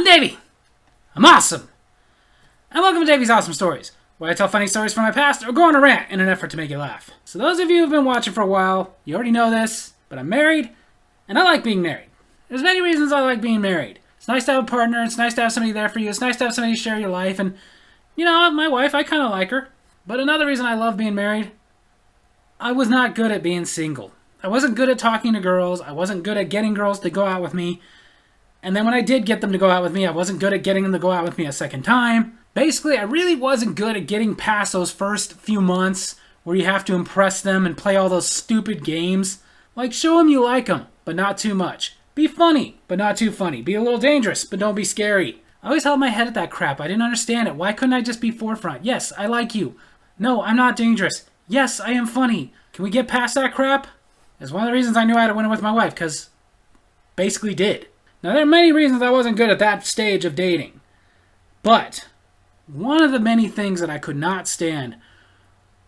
I'm Davy. I'm awesome. And welcome to Davy's Awesome Stories, where I tell funny stories from my past or go on a rant in an effort to make you laugh. So those of you who've been watching for a while, you already know this, but I'm married, and I like being married. There's many reasons I like being married. It's nice to have a partner, it's nice to have somebody there for you, it's nice to have somebody to share your life, and, you know, my wife, I kind of like her. But another reason I love being married, I was not good at being single. I wasn't good at talking to girls, I wasn't good at getting girls to go out with me, and then when I did get them to go out with me, I wasn't good at getting them to go out with me a second time. Basically, I really wasn't good at getting past those first few months where you have to impress them and play all those stupid games. Like, show them you like them, but not too much. Be funny, but not too funny. Be a little dangerous, but don't be scary. I always held my head at that crap. I didn't understand it. Why couldn't I just be forefront? Yes, I like you. No, I'm not dangerous. Yes, I am funny. Can we get past that crap? It's one of the reasons I knew I had to win it with my wife, because basically did. Now, there are many reasons I wasn't good at that stage of dating. But one of the many things that I could not stand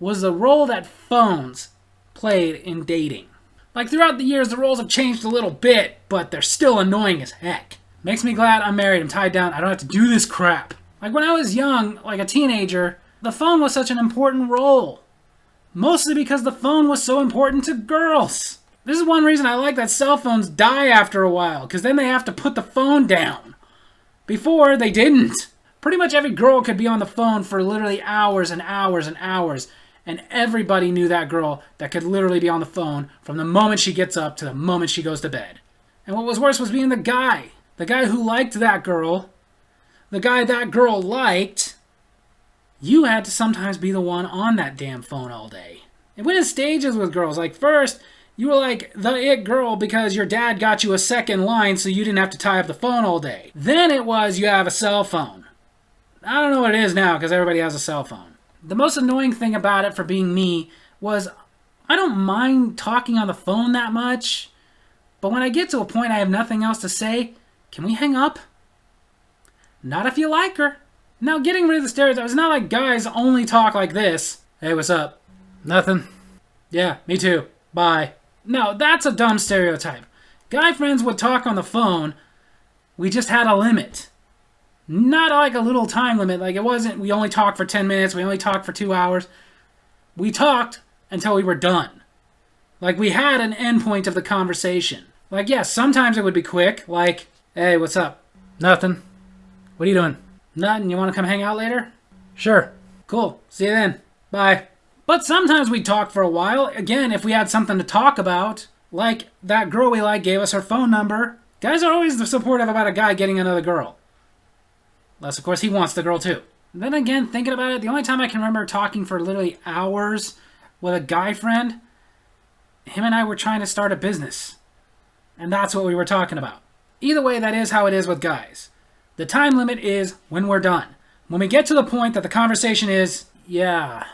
was the role that phones played in dating. Like, throughout the years, the roles have changed a little bit, but they're still annoying as heck. Makes me glad I'm married, I'm tied down, I don't have to do this crap. Like, when I was young, like a teenager, the phone was such an important role. Mostly because the phone was so important to girls. This is one reason I like that cell phones die after a while, because then they have to put the phone down. Before, they didn't. Pretty much every girl could be on the phone for literally hours and hours and hours, and everybody knew that girl that could literally be on the phone from the moment she gets up to the moment she goes to bed. And what was worse was being the guy who liked that girl, the guy that girl liked. You had to sometimes be the one on that damn phone all day. It went in stages with girls. Like, first, you were like the it girl because your dad got you a second line so you didn't have to tie up the phone all day. Then it was you have a cell phone. I don't know what it is now because everybody has a cell phone. The most annoying thing about it for being me was I don't mind talking on the phone that much, but when I get to a point I have nothing else to say, can we hang up? Not if you like her. Now, getting rid of the stereotype, it's not like guys only talk like this. Hey, what's up? Nothing. Yeah, me too. Bye. No, that's a dumb stereotype. Guy friends would talk on the phone. We just had a limit. Not like a little time limit. Like, it wasn't we only talked for 10 minutes, we only talked for 2 hours. We talked until we were done. Like, we had an endpoint of the conversation. Like, yes, sometimes it would be quick. Like, hey, what's up? Nothing. What are you doing? Nothing. You want to come hang out later? Sure. Cool. See you then. Bye. But sometimes we'd talk for a while. Again, if we had something to talk about. Like, that girl we like gave us her phone number. Guys are always supportive about a guy getting another girl. Unless, of course, he wants the girl too. Then again, thinking about it, the only time I can remember talking for literally hours with a guy friend, him and I were trying to start a business. And that's what we were talking about. Either way, that is how it is with guys. The time limit is when we're done. When we get to the point that the conversation is, yeah.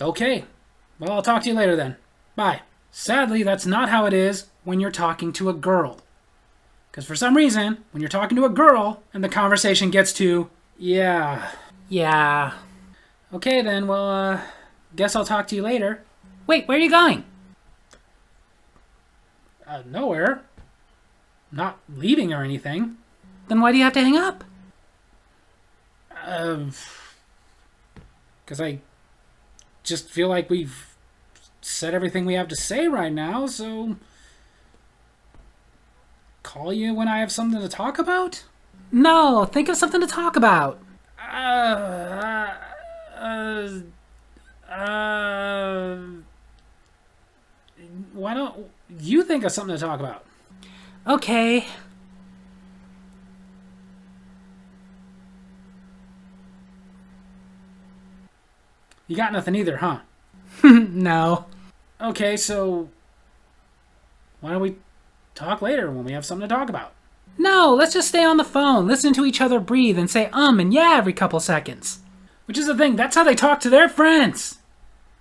Okay. Well, I'll talk to you later then. Bye. Sadly, that's not how it is when you're talking to a girl. Because for some reason, when you're talking to a girl and the conversation gets to, yeah. Okay then, well, guess I'll talk to you later. Wait, where are you going? Nowhere. Not leaving or anything. Then why do you have to hang up? Because I just feel like we've said everything we have to say right now, so call you when I have something to talk about? No, think of something to talk about. Why don't you think of something to talk about? Okay. You got nothing either, huh? No. Okay, so why don't we talk later when we have something to talk about? No, let's just stay on the phone, listen to each other breathe, and say and yeah every couple seconds. Which is the thing, that's how they talk to their friends.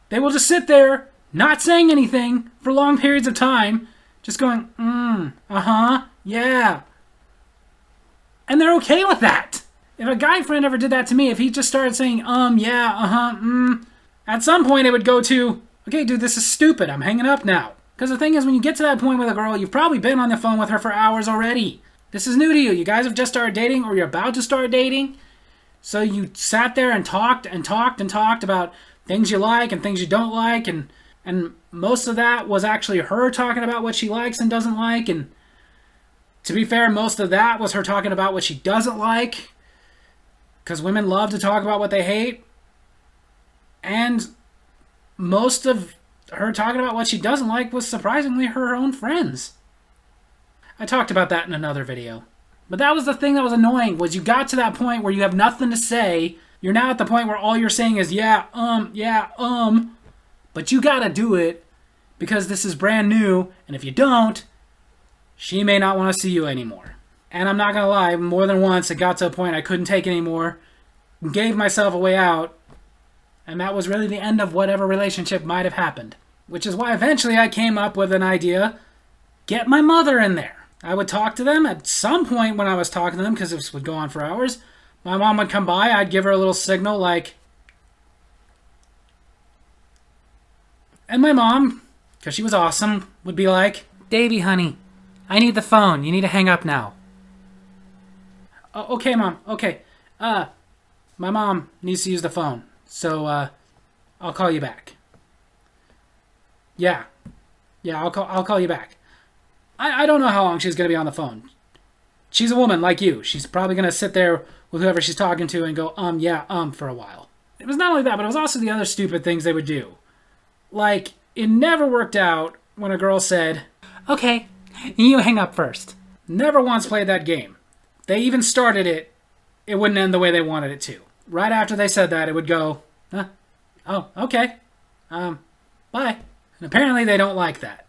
They will just sit there, not saying anything for long periods of time, just going, yeah. And they're okay with that. If a guy friend ever did that to me, if he just started saying, yeah, at some point it would go to, okay, dude, this is stupid. I'm hanging up now. Because the thing is, when you get to that point with a girl, you've probably been on the phone with her for hours already. This is new to you. You guys have just started dating, or you're about to start dating. So you sat there and talked and talked and talked about things you like and things you don't like. And most of that was actually her talking about what she likes and doesn't like. And to be fair, most of that was her talking about what she doesn't like. Because women love to talk about what they hate. And most of her talking about what she doesn't like was surprisingly her own friends. I talked about that in another video. But that was the thing that was annoying, was you got to that point where you have nothing to say. You're now at the point where all you're saying is, yeah. But you gotta do it because this is brand new, and if you don't, she may not want to see you anymore. And I'm not gonna lie, more than once it got to a point I couldn't take anymore, gave myself a way out, and that was really the end of whatever relationship might have happened. Which is why eventually I came up with an idea, get my mother in there. I would talk to them at some point when I was talking to them, because this would go on for hours. My mom would come by, I'd give her a little signal like... And my mom, because she was awesome, would be like, Davy, honey, I need the phone. You need to hang up now. Oh, okay, Mom. Okay. My mom needs to use the phone. So, I'll call you back. Yeah. Yeah, I'll call you back. I don't know how long she's going to be on the phone. She's a woman like you. She's probably going to sit there with whoever she's talking to and go, for a while. It was not only that, but it was also the other stupid things they would do. Like, it never worked out when a girl said, okay, you hang up first. Never once played that game. They even started it, it wouldn't end the way they wanted it to. Right after they said that, it would go, oh, okay, bye. And apparently they don't like that.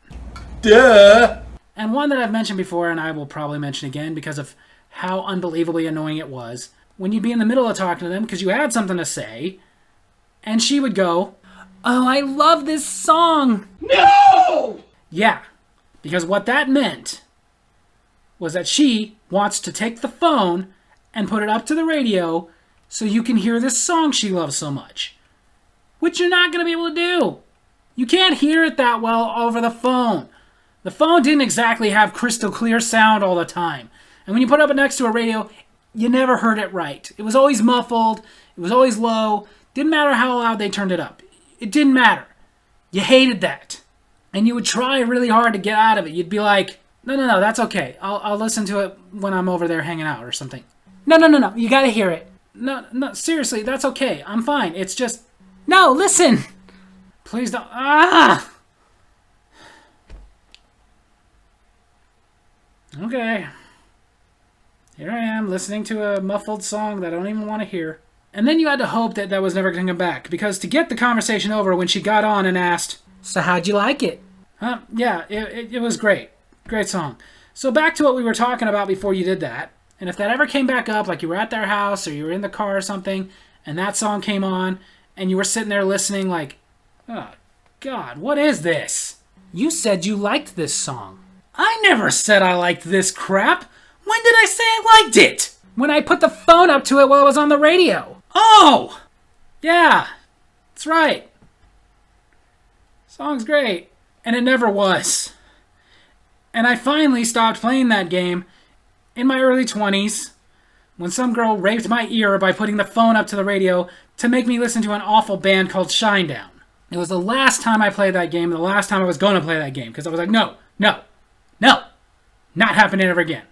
Duh! And one that I've mentioned before, and I will probably mention again because of how unbelievably annoying it was, when you'd be in the middle of talking to them because you had something to say, and she would go, oh, I love this song! No! Yeah, because what that meant was that she wants to take the phone and put it up to the radio so you can hear this song she loves so much. Which you're not going to be able to do. You can't hear it that well over the phone. The phone didn't exactly have crystal clear sound all the time. And when you put it up next to a radio, you never heard it right. It was always muffled. It was always low. Didn't matter how loud they turned it up. It didn't matter. You hated that. And you would try really hard to get out of it. You'd be like, no, that's okay. I'll listen to it when I'm over there hanging out or something. No, you gotta hear it. No, seriously, that's okay. I'm fine. It's just, no, listen. Please don't, Okay. Here I am, listening to a muffled song that I don't even want to hear. And then you had to hope that that was never going to come back, because to get the conversation over when she got on and asked, so how'd you like it? Yeah, it was great. Great song. So back to what we were talking about before you did that. And if that ever came back up, like you were at their house or you were in the car or something, and that song came on, and you were sitting there listening like, oh, God, what is this? You said you liked this song. I never said I liked this crap. When did I say I liked it? When I put the phone up to it while it was on the radio. Oh! Yeah, that's right. Song's great. And it never was. And I finally stopped playing that game in my early 20s when some girl raped my ear by putting the phone up to the radio to make me listen to an awful band called Shinedown. It was the last time I played that game, and the last time I was going to play that game, because I was like, no, not happening ever again.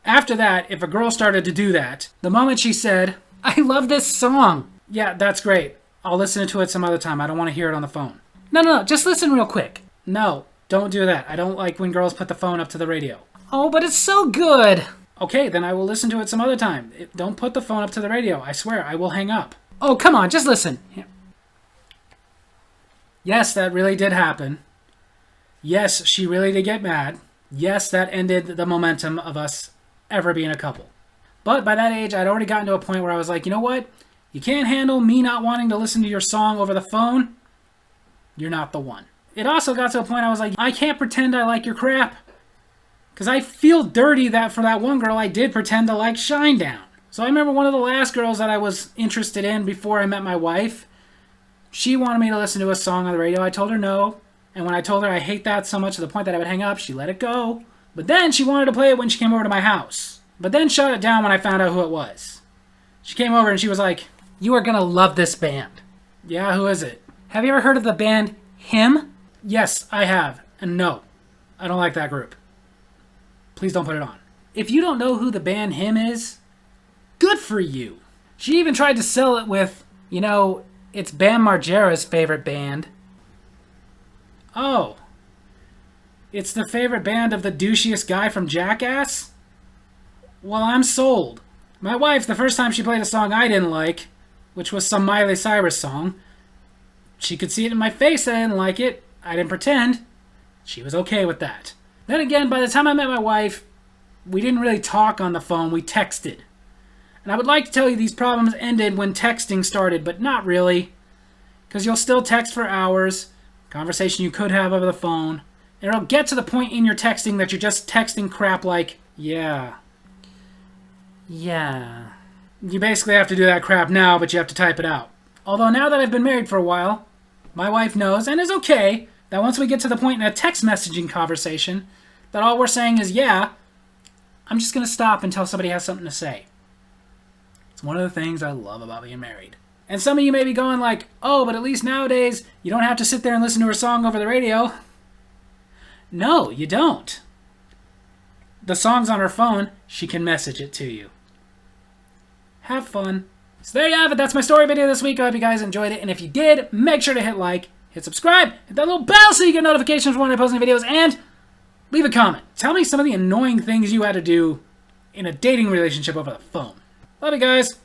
After that, if a girl started to do that, the moment she said, I love this song. Yeah, that's great. I'll listen to it some other time. I don't want to hear it on the phone. No, just listen real quick. No, don't do that. I don't like when girls put the phone up to the radio. Oh, but it's so good. Okay, then I will listen to it some other time. Don't put the phone up to the radio. I swear, I will hang up. Oh, come on, just listen. Yes, that really did happen. Yes, she really did get mad. Yes, that ended the momentum of us ever being a couple. But by that age, I'd already gotten to a point where I was like, you know what? You can't handle me not wanting to listen to your song over the phone. You're not the one. It also got to a point I was like, I can't pretend I like your crap. Because I feel dirty that for that one girl I did pretend to like Shinedown. So I remember one of the last girls that I was interested in before I met my wife. She wanted me to listen to a song on the radio. I told her no. And when I told her I hate that so much to the point that I would hang up, she let it go. But then she wanted to play it when she came over to my house. But then shut it down when I found out who it was. She came over and she was like, "You are gonna love this band." "Yeah, who is it?" "Have you ever heard of the band Him?" "Yes, I have. And no, I don't like that group. Please don't put it on." If you don't know who the band Him is, good for you. She even tried to sell it with, it's Bam Margera's favorite band. Oh. It's the favorite band of the douchiest guy from Jackass? Well, I'm sold. My wife, the first time she played a song I didn't like, which was some Miley Cyrus song, she could see it in my face that I didn't like it. I didn't pretend. She was okay with that. Then again, by the time I met my wife, we didn't really talk on the phone, we texted. And I would like to tell you these problems ended when texting started, but not really. Because you'll still text for hours, conversation you could have over the phone, and it'll get to the point in your texting that you're just texting crap like, yeah. You basically have to do that crap now, but you have to type it out. Although now that I've been married for a while, my wife knows, and is okay, that once we get to the point in a text messaging conversation that all we're saying is yeah, I'm just going to stop until somebody has something to say. It's one of the things I love about being married. And some of you may be going like, oh, but at least nowadays you don't have to sit there and listen to her song over the radio. No, you don't. The song's on her phone, she can message it to you. Have fun. So there you have it. That's my story video this week. I hope you guys enjoyed it. And if you did, make sure to hit like, hit subscribe, hit that little bell so you get notifications when I post new videos, and leave a comment. Tell me some of the annoying things you had to do in a dating relationship over the phone. Love you guys.